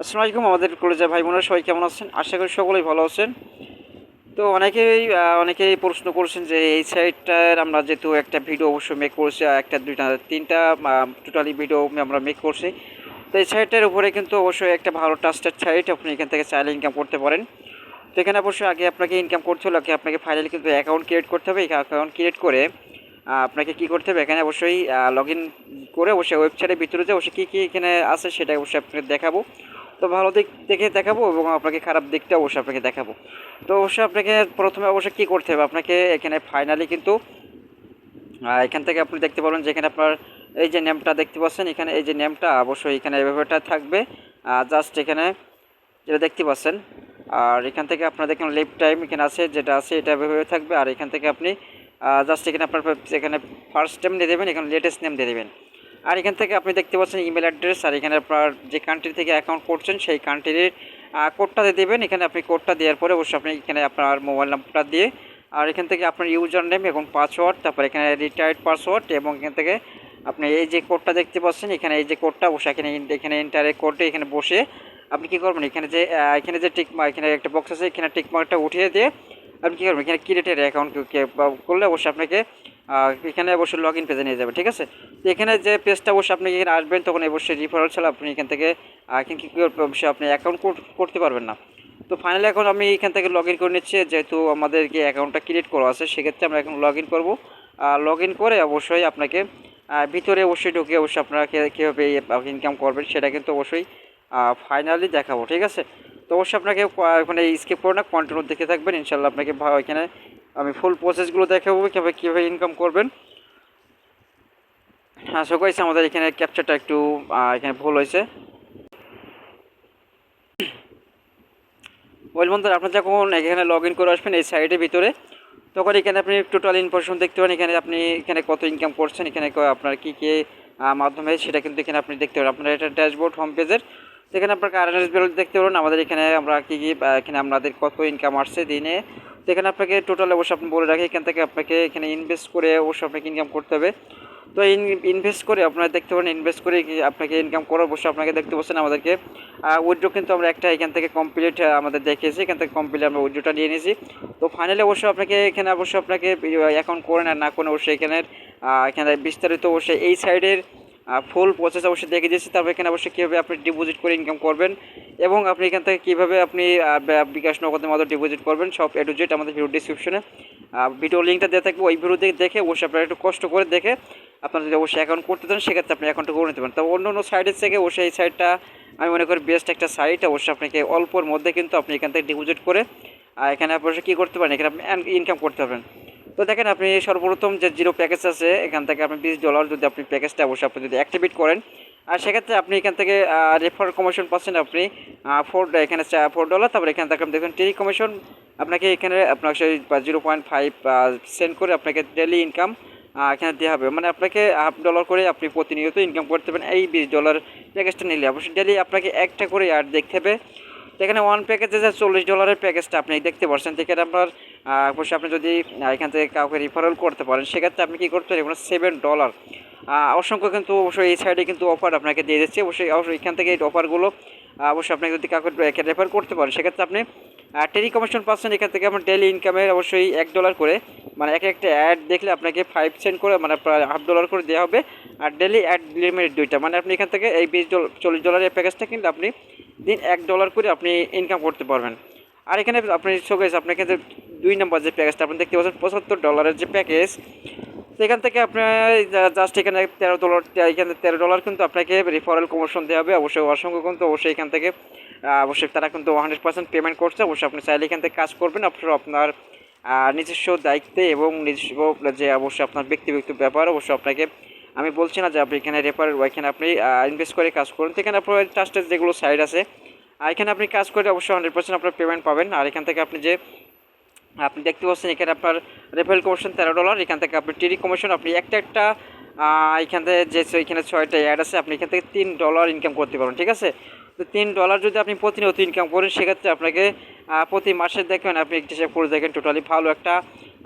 আসসালামু আলাইকুম আমাদের কলেজের ভাই বোনেরা সবাই কেমন আছেন? আশা করি সকলেই ভালো আছেন। তো অনেকেই প্রশ্ন করছেন যে এই সাইটটার আমরা যেহেতু একটা ভিডিও অবশ্যই মেক করছি, একটা দুইটা তিনটা টোটালি ভিডিও আমরা মেক করছি। তো এই সাইটটার উপরে কিন্তু অবশ্যই একটা ভালো ট্রাস্টেড সাইট, আপনি এখান থেকে চাইলে ইনকাম করতে পারেন। তো এখানে অবশ্যই আগে আপনাকে ইনকাম করতে হলে আপনাকে ফাইনালি কিন্তু অ্যাকাউন্ট ক্রিয়েট করতে হবে। এই অ্যাকাউন্ট ক্রিয়েট করে আপনাকে কী করতে হবে, এখানে অবশ্যই লগ ইন করে অবশ্যই ওয়েবসাইটের ভিতরে যে অবশ্যই কী এখানে আছে সেটা অবশ্যই আপনাকে দেখাবো। তো ভালো দিক দেখে দেখাবো এবং আপনাকে খারাপ দিকটা অবশ্যই আপনাকে দেখাবো। তো অবশ্যই আপনাকে প্রথমে অবশ্যই কী করতে হবে, আপনাকে এখানে ফাইনালি কিন্তু এখান থেকে আপনি দেখতে পাবেন যে এখানে আপনার এই যে নেমটা দেখতে পাচ্ছেন, এখানে এই যে নেমটা অবশ্যই এখানে এভাবেটা থাকবে। জাস্ট এখানে যেটা দেখতে পাচ্ছেন, আর এখান থেকে আপনার দেখুন লিভ টাইম এখানে আছে, যেটা আছে এটা এভাবে থাকবে। আর এখান থেকে আপনি জাস্ট এখানে আপনার এখানে ফার্স্ট নেম দিয়ে দেবেন, এখানে লেটেস্ট নেম দিয়ে দেবেন। আর এখান থেকে আপনি দেখতে পাচ্ছেন ইমেল অ্যাড্রেস, আর এখানে আপনার যে কান্ট্রি থেকে অ্যাকাউন্ট করছেন সেই কান্ট্রির কোডটা দিয়ে দেবেন। এখানে আপনি কোডটা দেওয়ার পরে অবশ্যই আপনি এখানে আপনার মোবাইল নাম্বারটা দিয়ে, আর এখান থেকে আপনার ইউজার নেম এবং পাসওয়ার্ড, তারপর এখানে রিটায়ার্ড পাসওয়ার্ড, এবং এখান থেকে আপনি এই যে কোডটা দেখতে পাচ্ছেন, এখানে এই যে কোডটা অবশ্যই এখানে এন্টারের কোডে এখানে বসে আপনি কী করবেন, এখানে যে টিক মার্ক, এখানে একটা বক্স আছে, এখানে টিক মার্কটা উঠিয়ে দিয়ে আপনি কী করবেন, এখানে ক্রিয়েটের অ্যাকাউন্ট করলে অবশ্যই আপনাকে এখানে অবশ্যই লগ ইন পেজে নিয়ে যাবে। ঠিক আছে, তো এখানে যে পেজটা অবশ্যই আপনি এখানে আসবেন, তখন অবশ্যই রিফারেল ছাড়া আপনি এখান থেকে কী করবে, অবশ্যই আপনি অ্যাকাউন্ট করতে পারবেন না। তো ফাইনালি এখন আমি এখান থেকে লগ ইন করে নিচ্ছি, যেহেতু আমাদেরকে অ্যাকাউন্টটা ক্রিয়েট করা আছে, সেক্ষেত্রে আমরা এখন লগ ইন করবো। লগ ইন করে অবশ্যই আপনাকে ভিতরে অবশ্যই ঢুকে অবশ্যই আপনারা কীভাবে ইনকাম করবেন সেটা কিন্তু অবশ্যই ফাইনালি দেখাবো। ঠিক আছে, তো অবশ্যই আপনাকে ওখানে স্কিপ করে না, কন্টিনিউ দেখে থাকবেন, ইনশাল্লাহ আপনাকে এখানে আমি ফুল প্রসেসগুলো দেখাবো কীভাবে ইনকাম করবেন। হ্যাঁ, সো গাইস আমাদের এখানে ক্যাপচারটা একটু এখানে ভুল হয়েছে। ওয়েল বন্ধুরা, আপনার যখন এখানে লগ ইন করে আসবেন এই সাইটের ভিতরে, তখন এখানে আপনি টোটাল ইনফরমেশন দেখতে পারেন। এখানে আপনি এখানে কত ইনকাম করছেন, এখানে আপনার কী কী মাধ্যমে সেটা কিন্তু এখানে আপনি দেখতে পারেন। আপনার এটা ড্যাশবোর্ড হোম পেজের, এখানে আপনার কারেন্ট বিল দেখতে পারেন। আমাদের এখানে আমরা কী এখানে আমাদের কত ইনকাম আসছে দিনে। তো এখানে আপনাকে টোটাল অবশ্যই আপনি বলে রাখি, এখান থেকে আপনাকে এখানে ইনভেস্ট করে অবশ্যই আপনাকে ইনকাম করতে হবে। তো ইনভেস্ট করে আপনারা দেখতে পারেন, ইনভেস্ট করে আপনাকে ইনকাম করার অবশ্যই আপনাকে দেখতে পাচ্ছেন আমাদেরকে উইথড্র কিন্তু আমরা একটা এখান থেকে কমপ্লিট আমাদের দেখিয়েছি, এখান থেকে কমপ্লিট আমরা উইথড্রটা নিয়ে নিয়েছি। তো ফাইনালি অবশ্যই আপনাকে এখানে আপনাকে অ্যাকাউন্ট করেন আর না করেন অবশ্যই এখানে বিস্তারিত অবশ্যই এই সাইডের ফুল প্রসেস অবশ্যই দেখে দিয়েছি। তারপর এখানে অবশ্যই কীভাবে আপনি ডিপোজিট করে ইনকাম করবেন এবং আপনি এখান থেকে কীভাবে আপনি বিকাশ নগদের মাধ্যমে ডিপোজিট করবেন, সব এ টু জেড আমাদের ভিডিও ডিসক্রিপশনে ভিডিও লিঙ্কটা দেওয়া থাকবে। ওই ভিডিও দেখে অবশ্যই আপনারা একটু কষ্ট করে দেখে আপনারা যদি অবশ্যই অ্যাকাউন্ট করতে চান সেক্ষেত্রে আপনি অ্যাকাউন্টটা করে নিতে পারেন। তো অন্য অন্য সাইডের থেকে অবশ্যই এই সাইটটা আমি মনে করি বেস্ট একটা সাইট। অবশ্যই আপনাকে অল্পর মধ্যে কিন্তু আপনি এখান থেকে ডিপোজিট করে এখানে অবশ্যই কী করতে পারেন, এখানে আপনি ইনকাম করতে পারবেন। তো দেখেন, আপনি সর্বপ্রথম যে জিরো প্যাকেজ আছে এখান থেকে আপনি $20 যদি আপনি প্যাকেজটা অবশ্যই আপনি যদি অ্যাক্টিভেট করেন, আর সেক্ষেত্রে আপনি এখান থেকে রেফার কমিশন পাচ্ছেন আপনি এখানে $4। তারপরে এখানে দেখেন টেলি কমিশন আপনাকে এখানে আপনার সেই 0.5 সেন্ড করে আপনাকে ডেলি ইনকাম এখানে দেওয়া হবে। মানে আপনাকে $1/2 করে আপনি প্রতিনিয়ত ইনকাম করতে পারেন এই $20 প্যাকেজটা নিলে। অবশ্যই ডেলি আপনাকে একটা করে অ্যাড দেখতে হবে। তো এখানে ওয়ান প্যাকেজে যে $40 প্যাকেজটা আপনি দেখতে পাচ্ছেন, এখানে আপনার অবশ্যই আপনি যদি এখান থেকে কাউকে রিফারেল করতে পারেন সেক্ষেত্রে আপনি কী করতে পারেন, এখানে $7 অসংখ্য কিন্তু অবশ্যই এই সাইডে কিন্তু অফার আপনাকে দিয়ে দিচ্ছে। অবশ্যই এখান থেকে এই অফারগুলো অবশ্যই আপনাকে যদি কাউকে রেফার করতে পারেন সেক্ষেত্রে আপনি টেলি কমিশন পাচ্ছেন। এখান থেকে আপনার ডেলি ইনকামের অবশ্যই $1 করে, মানে একটা অ্যাড দেখলে আপনাকে 5 সেন্ট করে, মানে প্রায় $1/2 করে দেওয়া হবে। আর ডেলি অ্যাড লিমিট 2টা, মানে আপনি এখান থেকে এই $40 এর প্যাকেজটা কিন্তু আপনি দিন $1 করে আপনি ইনকাম করতে পারবেন। আর এখানে আপনি শোকেস আপনার কিন্তু 2 নম্বর যে প্যাকেজটা আপনি দেখতে পাচ্ছেন $75 যে প্যাকেজ, তো এখান থেকে আপনার জাস্ট এখানে $13, এখানে $13 কিন্তু আপনাকে রেফারেল কমিশন দেওয়া হবে। অবশ্যই অসংখ্য কিন্তু অবশ্যই এখান থেকে অবশ্যই তারা কিন্তু 100% পেমেন্ট করছে। অবশ্যই আপনি চাইলে এখান থেকে কাজ করবেন আপনার নিজস্ব দায়িত্বে এবং নিজস্ব যে অবশ্যই আপনার ব্যক্তিগত ব্যাপার। অবশ্যই আপনাকে আমি বলছি না যে আপনি এখানে এখানে আপনি ইনভেস্ট করে কাজ করুন। তো এখানে আপনার ট্রাস্টেড যেগুলো সাইট আছে এখানে আপনি কাজ করে অবশ্যই 100% আপনার পেমেন্ট পাবেন। আর এখান থেকে আপনি দেখতে পাচ্ছেন এখানে আপনার রেফারেল কমিশন $13, এখান থেকে আপনি টেলি কমিশন আপনি একটা এখান থেকে যে এখানে 6টা অ্যাড আছে আপনি এখান থেকে $3 ইনকাম করতে পারেন। ঠিক আছে, তো $3 যদি আপনি প্রতিনিয়ত ইনকাম করেন সেক্ষেত্রে আপনাকে প্রতি মাসে দেখবেন আপনি একটা হিসাব করে দেখেন টোটালি ভালো একটা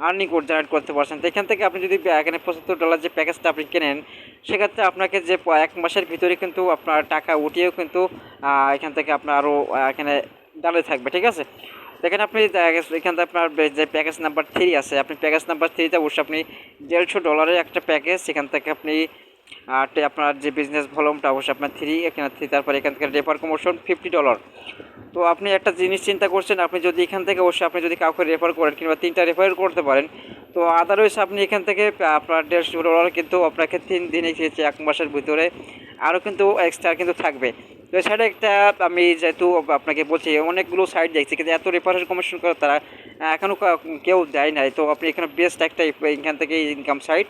আর্নিং জেনারেট করতে পারছেন। তো এখান থেকে আপনি যদি এখানে $75 যে প্যাকেজটা আপনি কেনেন, সেক্ষেত্রে আপনাকে যে 1 মাসের ভিতরে কিন্তু আপনার টাকা উঠিয়েও কিন্তু এখান থেকে আপনার আরও এখানে দাঁড়িয়ে থাকবে, ঠিক আছে। দেখেন আপনি এখান থেকে আপনার যে প্যাকেজ নাম্বার 3 আছে, আপনি প্যাকেজ নাম্বার 3তে অবশ্যই আপনি $150 একটা প্যাকেজ, সেখান থেকে আপনি আপনার যে বিজনেস ভলিউমটা অবশ্যই আপনার 3, এখানে 3, তারপরে এখান থেকে রেফার কমিশন $50। তো আপনি একটা জিনিস চিন্তা করছেন, আপনি যদি এখান থেকে অবশ্যই আপনি যদি কাউকে রেফার করেন কিংবা 3টা রেফার করতে পারেন, তো আদারওয়াইজ আপনি এখান থেকে আপনার $150 কিন্তু আপনাকে 3 দিনে 1 মাসের ভিতরে আরও কিন্তু এক্সট্রা কিন্তু থাকবে। তো সাইডে একটা আমি যেহেতু আপনাকে বলছি অনেকগুলো সাইট দেখছি, কিন্তু এত রেফারেল কমিশন করে তারা এখনও কেউ দেয় নাই। তো আপনি এখানে বেস্ট একটা এখান থেকে ইনকাম সাইট,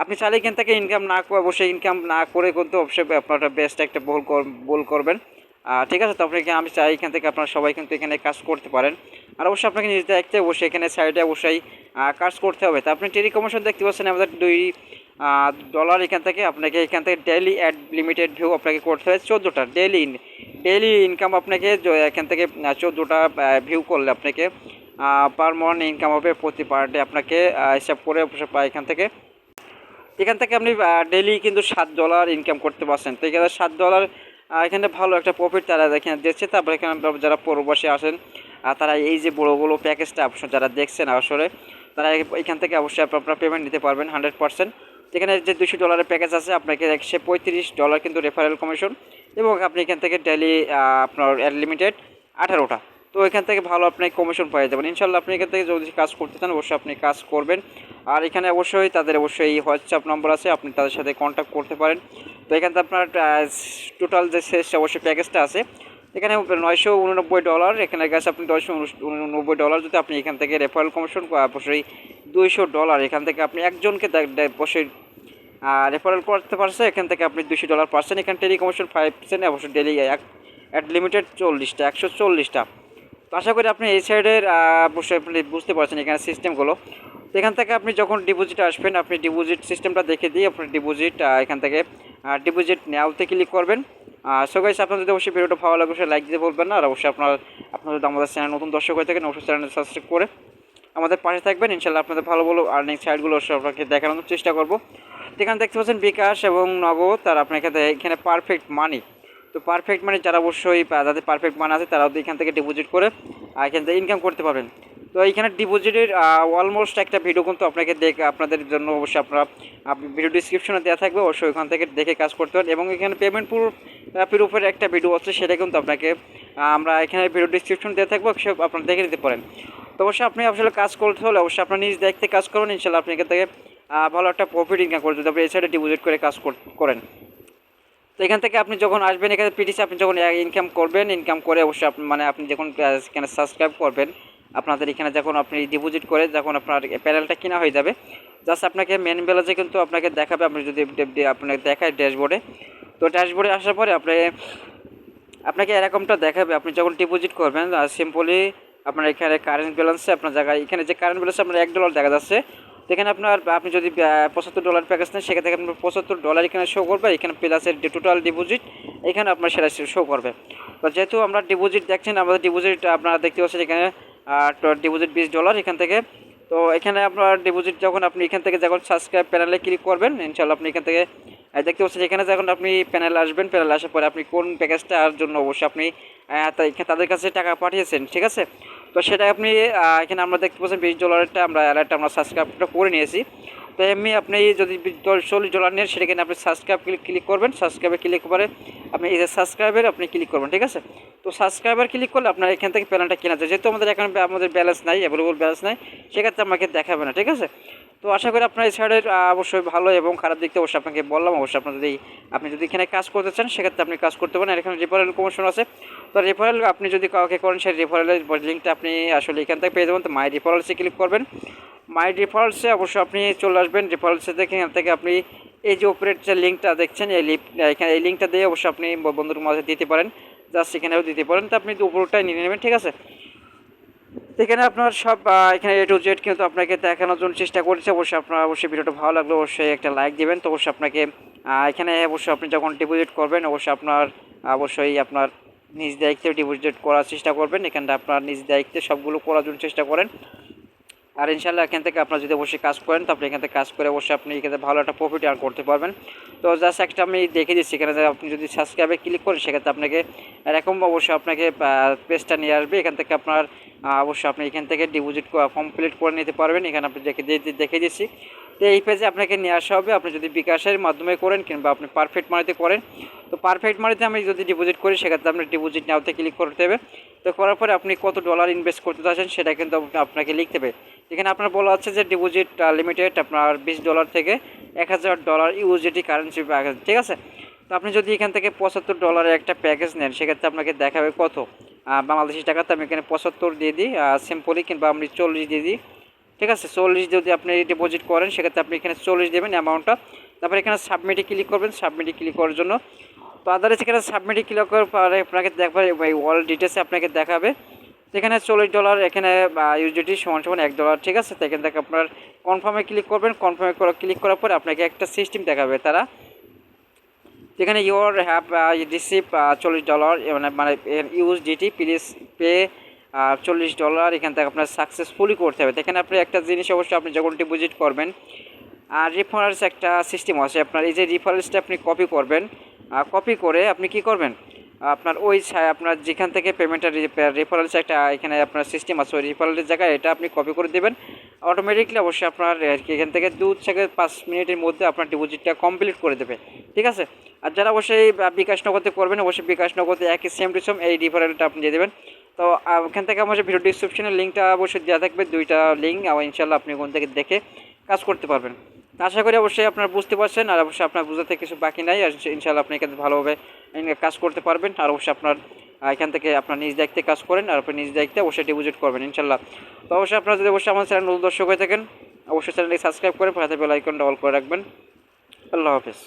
আপনি চাইলে এখান থেকে ইনকাম না করে অবশ্যই ইনকাম না করে কিন্তু অবশ্যই আপনারা বেস্ট একটা বল করবেন, ঠিক আছে। তো আপনাকে আমি চাই এখান থেকে আপনারা সবাই কিন্তু এখানে কাজ করতে পারেন। আর অবশ্যই আপনাকে নিজ দায়িত্বে অবশ্যই এখানে সাইডে অবশ্যই কাজ করতে হবে। তো আপনি টেলিকমিশন দেখতে পাচ্ছেন আমাদের $2 এখান থেকে আপনাকে এখান থেকে ডেইলি অ্যাড লিমিটেড ভিউ আপনাকে করতে হবে 14টা ডেইলি ইনকাম আপনাকে এখান থেকে 14টা ভিউ করলে আপনাকে পার মান্থ ইনকাম হবে প্রতি পার ডে আপনাকে হিসাব করে এখান থেকে আপনি ডেইলি কিন্তু $7 ইনকাম করতে পারছেন। তো এখানে $7 এখানে ভালো একটা প্রফিট তারা এখানে দিচ্ছে। তারপরে এখানে যারা প্রবাসী আসেন তারা এই যে বড় প্যাকেজটা যারা দেখছেন আসলে তারা এখান থেকে অবশ্যই আপনারা পেমেন্ট নিতে পারবেন 100%। যেখানে যে $200 প্যাকেজ আছে আপনাকে $135 কিন্তু রেফারেল কমিশন, এবং আপনি এখান থেকে ডেইলি আপনার লিমিটেড 18টা। তো এখান থেকে ভালো আপনি কমিশন পেয়ে যাবেন ইনশাল্লাহ। আপনি এখান থেকে যদি কাজ করতে চান অবশ্যই আপনি কাজ করবেন। আর এখানে অবশ্যই তাদের অবশ্যই হোয়াটসঅ্যাপ নম্বর আছে, আপনি তাদের সাথে কন্ট্যাক্ট করতে পারেন। তো এখান থেকে আপনার টোটাল যে শেষ অবশ্যই প্যাকেজটা আছে এখানে $989, এখানে গেছে আপনি $989 যদি আপনি এখান থেকে রেফারেল কমিশন অবশ্যই $200, এখান থেকে আপনি একজনকে অবশ্যই রেফারেল করতে পারছে, এখান থেকে আপনি $200 পাচ্ছেন। এখানে টেলিকমিশন 5% অবশ্যই ডেলি অ্যাড লিমিটেড 140টা। তো আশা করি আপনি এই সাইডের অবশ্যই আপনি বুঝতে পারছেন এখানে সিস্টেমগুলো। তো এখান থেকে আপনি যখন ডিপোজিটে আসবেন আপনি ডিপোজিট সিস্টেমটা দেখে দিয়ে আপনি ডিপোজিট এখান থেকে ডিপোজিট নেওয়াতে ক্লিক করবেন। সো গাইস, আপনার যদি অবশ্যই ভিডিওটা ভালো লাগে অবশ্যই লাইক দিতে বলবেন না। আর অবশ্যই আপনার যদি আমাদের চ্যানেল নতুন দর্শক হয়ে থাকেন অবশ্যই চ্যানেল সাবস্ক্রাইব করে আমাদের পাশে থাকবেন। ইনশাল্লাহ আপনাদের ভালো আর্নিং সাইটগুলো অবশ্যই আপনাকে দেখানোর চেষ্টা করব। এখানে দেখতে পাচ্ছেন বিকাশ এবং নগদ, তার আপনার এখানে পারফেক্ট মানি। তো পারফেক্ট মানি যারা অবশ্যই যাদের পারফেক্ট মানি আছে তারাও এখান থেকে ডিপোজিট করে এখান থেকে ইনকাম করতে পারবেন। তো এইখানে ডিপোজিটের অলমোস্ট একটা ভিডিও কিন্তু আপনাকে আপনাদের জন্য অবশ্যই ভিডিও ডিসক্রিপশনে দেওয়া থাকবে, অবশ্যই ওখান থেকে দেখে কাজ করতে পারেন। এবং এখানে পেমেন্ট প্রুফের একটা ভিডিও আছে, সেটা কিন্তু আপনাকে আমরা এখানে ভিডিও ডিসক্রিপশন দেওয়া থাকবো, সব আপনারা দেখে নিতে পারেন। তো অবশ্যই আপনি আসলে কাজ করতে হলে অবশ্যই আপনার নিজ দায়িত্বে কাজ করবেন, ইনশাল্লাহ আপনি এখান থেকে ভালো একটা প্রফিট ইনকাম করে যদি আপনি এই সাইডে ডিপোজিট করে কাজ করেন। তো এখান থেকে আপনি যখন আসবেন এখানে পিটিসি আপনি যখন ইনকাম করবেন, ইনকাম করে অবশ্যই আপনি যখন এখানে সাবস্ক্রাইব করবেন আপনাদের এখানে যখন আপনি ডিপোজিট করে যখন আপনার প্যানেলটা কেনা হয়ে যাবে, জাস্ট আপনাকে মেন ব্যালেন্সে কিন্তু আপনাকে দেখাবে। আপনি যদি আপনাকে দেখায় ড্যাশবোর্ডে, তো ড্যাশবোর্ডে আসার পরে আপনাকে এরকমটা দেখাবে। আপনি যখন ডিপোজিট করবেন সিম্পলি আপনার এখানে কারেন্ট ব্যালেন্সে আপনার জায়গায় এখানে যে কারেন্ট ব্যালেন্সে আপনার $1 দেখা যাচ্ছে, এখানে আপনি যদি $75 প্যাকেজ নেন সেক্ষেত্রে আপনার $75 এখানে শো করবে। এখানে প্লাসের টোটাল ডিপোজিট এখানে আপনার সেটা শো করবে। তো যেহেতু আমরা ডিপোজিট দেখছেন, আমাদের ডিপোজিট আপনারা দেখতে পাচ্ছেন এখানে ডিপোজিট $20 এখান থেকে। তো এখানে আপনার ডিপোজিট যখন আপনি এখান থেকে যখন সাবস্ক্রাইব প্যানেলে ক্লিক করবেন ইনশাল্লাহ আপনি এখান থেকে দেখতে পাচ্ছেন এখানে যখন আপনি প্যানেলে আসবেন, প্যানেলে আসার পরে আপনি কোন প্যাকেজটার জন্য অবশ্যই আপনি তাদের কাছে টাকা পাঠিয়েছেন, ঠিক আছে। তো সেটা আপনি এখানে আমরা দেখতে পাচ্ছেন $20 আমরা অ্যালার্টটা আমরা সাবস্ক্রাইবটা করে নিয়েছি। তো এমনি আপনি যদি $40 নেন সেটাকে আপনি সাবস্ক্রাইব ক্লিক করবেন, সাবস্ক্রাইবে ক্লিক করে আপনি এই যে সাবস্ক্রাইবের আপনি ক্লিক করবেন, ঠিক আছে। তো সাবস্ক্রাইবার ক্লিক করলে আপনার এখান থেকে প্যানেলটা কেনা যায়। যেহেতু আমাদের ব্যালেন্স নাই, অ্যাভেলেবল ব্যালেন্স নাই, সেক্ষেত্রে আমাকে দেখাবে না, ঠিক আছে। তো আশা করি আপনার এই সাইডের অবশ্যই ভালো এবং খারাপ দিকটা অবশ্যই আপনাকে বললাম। অবশ্যই আপনি যদি এখানে কাজ করতে চান সেক্ষেত্রে আপনি কাজ করতে পারেন। আর এখানে রেফারেল কমিশন আছে, তো রেফারেল আপনি যদি কাউকে করেন সেই রেফারেলের লিঙ্কটা আপনি আসলে এখান থেকে পেয়ে যাবেন। তো মাই রেফারেলসে ক্লিক করবেন, মাই রেফারেলসে অবশ্যই আপনি চলে আসবেন। রেফারেলসে দেখে এখান থেকে আপনি এই যে উপরের যে লিঙ্কটা দেখছেন এই লিঙ্কটা দিয়ে অবশ্যই আপনি বন্ধুর মাঝে দিতে পারেন, জাস্ট এখানেও দিতে পারেন। তো আপনি উপরটাই নিয়ে নেবেন, ঠিক আছে। এখানে আপনার সব এখানে A to Z কিন্তু আপনাকে দেখানোর জন্য চেষ্টা করেছে। অবশ্যই ভিডিওটা ভালো লাগলে অবশ্যই একটা লাইক দিবেন। তো অবশ্যই আপনাকে এখানে অবশ্যই আপনি যখন ডিপোজিট করবেন অবশ্যই আপনার নিজ দায়িত্বে ডিপোজিট করার চেষ্টা করবেন। এখানটা আপনার নিজ দায়িত্বে সবগুলো করার জন্য চেষ্টা করেন। আর ইনশাল্লাহ এখান থেকে আপনারা যদি অবশ্যই কাজ করেন তো আপনি এখান থেকে কাজ করে অবশ্যই আপনি এখানে ভালো একটা প্রফিট আর্ন করতে পারবেন। তো জাস্ট একটা আমি দেখে দিচ্ছি এখানে যে আপনি যদি সাবস্ক্রাইবে ক্লিক করেন সেক্ষেত্রে আপনাকে এরকম অবশ্যই আপনাকে পেজটা নিয়ে আসবে। এখান থেকে আপনার অবশ্যই আপনি এখান থেকে ডিপোজিট কমপ্লিট করে নিতে পারবেন। এখানে আপনি দেখে দিচ্ছি। তো এই পেজে আপনাকে নিয়ে আসা হবে। আপনি যদি বিকাশের মাধ্যমে করেন কিংবা আপনি পারফেক্ট মানিতে করেন, তো পারফেক্ট মানিতে আমি যদি ডিপোজিট করি সেক্ষেত্রে আপনি ডিপোজিট নেওয়াতে ক্লিক করতে হবে। তো করার পরে আপনি কত ডলার ইনভেস্ট করতে চাচ্ছেন সেটা কিন্তু আপনাকে লিখতে হবে। এখানে আপনার বলা হচ্ছে যে ডিপোজিট লিমিটেড আপনার $20 থেকে $1000 ইউএসডি কারেন্সি, ঠিক আছে। তো আপনি যদি এখান থেকে $75 একটা প্যাকেজ নেন সেক্ষেত্রে আপনাকে দেখাবে কত বাংলাদেশি টাকাতে। আমি এখানে 75 দিয়ে দিই সিম্পলি, কিংবা আমি 40 দিয়ে দিই, ঠিক আছে। 40 যদি আপনি ডিপোজিট করেন সেক্ষেত্রে আপনি এখানে 40 দেবেন অ্যামাউন্টটা। তারপরে এখানে সাবমিটে ক্লিক করবেন। সাবমিটে ক্লিক করার জন্য তো আদারস এখানে সাবমিটে ক্লিক করার পরে আপনাকে দেখাবে এই ওয়াল ডিটেলসে আপনাকে দেখাবে এখানে $40 এখানে ইউজিটি সমান সমান $1, ঠিক আছে। তো এখান থেকে আপনার কনফার্মে ক্লিক করবেন। কনফার্মে ক্লিক করার পরে আপনাকে একটা সিস্টেম দেখাবে তারা, যেখানে ইউর হ্যাভ রিসিভ $40 মানে ইউএসডিটি প্লিজ পে $40 এখান থেকে আপনার সাকসেসফুলি করতে হবে। এখানে আপনি একটা জিনিস অবশ্যই আপনি যখন ডিপোজিট করবেন আর রেফারেন্স একটা সিস্টেম আছে আপনার, এই যে রেফারেন্সটা আপনি কপি করবেন। কপি করে আপনি কি করবেন, আপনার ওই আপনার যেখান থেকে পেমেন্টের রেফারেন্স একটা এখানে আপনার সিস্টেম আছে, ওই রেফারেন্সের জায়গায় এটা আপনি কপি করে দেবেন। অটোমেটিকলি অবশ্যই আপনার এখান থেকে 2 থেকে 5 মিনিটের মধ্যে আপনার ডিপোজিটটা কমপ্লিট করে দেবে, ঠিক আছে। আর যারা অবশ্যই বিকাশ নগদে করবেন অবশ্যই বিকাশ নগদে একই সেম টু সেম এই রেফারেন্সটা আপনি দিয়ে দেবেন। তো ওখান থেকে আমার ভিডিও ডিসক্রিপশনের লিঙ্কটা অবশ্যই দেওয়া থাকবে, 2টা লিঙ্ক, আর ইনশাল্লাহ আপনি ওখান থেকে দেখে কাজ করতে পারবেন। আশা করি অবশ্যই আপনারা বুঝতে পারছেন, আর অবশ্যই আপনার বুঝতে কিছু বাকি নাই। আর ইনশাল্লাহ আপনি এখানে ভালোভাবে কাজ করতে পারবেন। আর অবশ্যই আপনার এখান থেকে আপনার নিজ দায়িত্বে কাজ করেন, আর আপনি নিজ দায়িত্বে অবশ্যই ডিপোজিট করবেন ইনশাল্লাহ। তো অবশ্যই আপনারা যদি অবশ্যই আমার চ্যানেল নতুন দর্শক হয়ে থাকেন অবশ্যই চ্যানেলটি সাবস্ক্রাইব করে পাশে বেল আইকনটা অল করে রাখবেন। আল্লাহ হাফেজ।